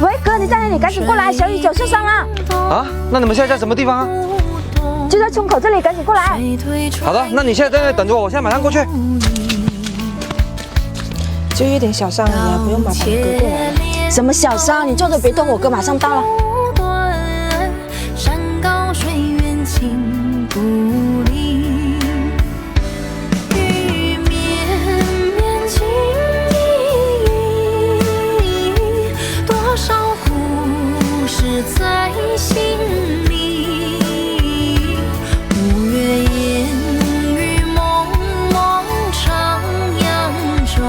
喂，哥，你在哪里？赶紧过来，小雨脚受伤了。啊？那你们现在在什么地方啊？就在村口这里，赶紧过来。好的，那你现在在那里等着我，我现在马上过去。就有点小伤而已啊，不用麻烦哥过来了。什么小伤？你坐着别动，我哥马上到了。山高水远情不离，雨绵绵情意，多少故事在心里。五月烟雨蒙蒙徜徉中，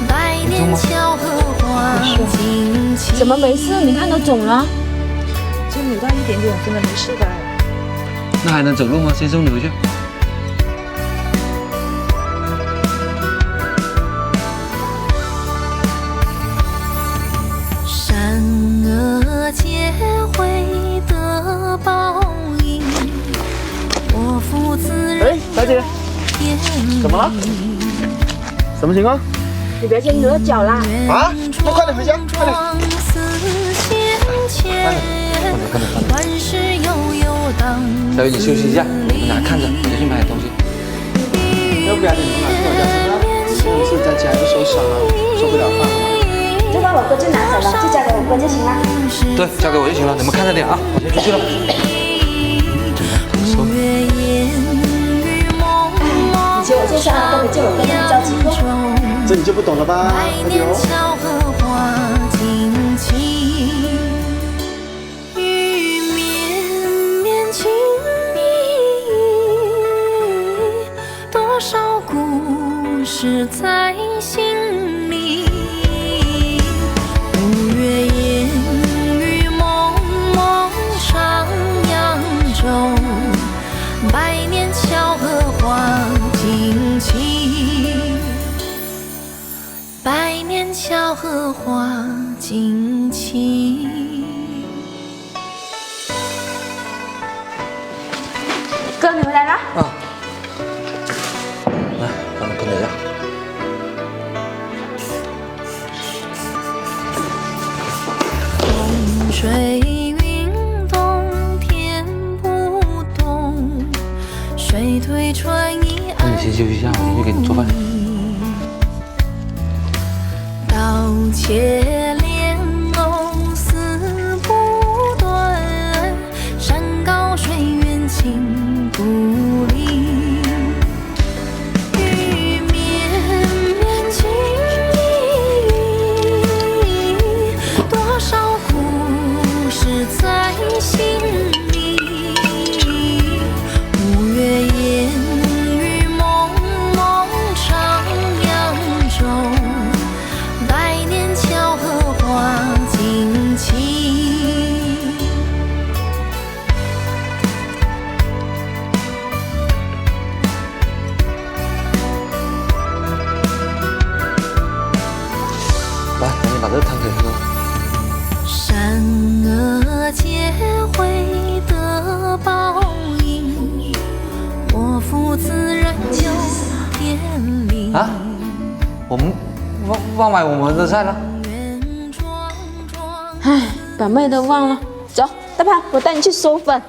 百年巧合花尽情。怎么没事？你看都肿了。就扭到一点点，真的没事的。那还能走路吗？先送你回去。善恶皆会得报应，我负自然。哎，小姐，怎么了？什么情况？你别先扭脚啦。啊，那快点回家，快点。小雨，你休息一下，我们俩看着，我先去买点东西。要不然你们俩去我家吃饭？上次在家就受伤了，做不了饭了。就让我哥去拿走了，就交给我哥就行了。对，交给我就行了，你们看着点啊，我先出去了。以前我受伤了，都没救我哥那么着急过。这你就不懂了吧？快点哦。是在心里，五月烟雨蒙蒙徜徉中，百年巧合花尽情，百年巧合花尽情。哥，你回来了。啊。来，帮你喷点药。风吹云动，天不动，水推船移。那你先休息一下，我先去给你做饭。刀切莲藕丝不断，山高水远情不离。雨绵绵情意，多少故事在心里。五月烟雨蒙蒙徜徉中，百年巧合花尽情。来，赶紧把这个汤给喝。善恶皆会得报应，我负自然有天理。啊？我们忘买我们的菜了。唉，把妹都忘了。走，大胖，我带你去收粉。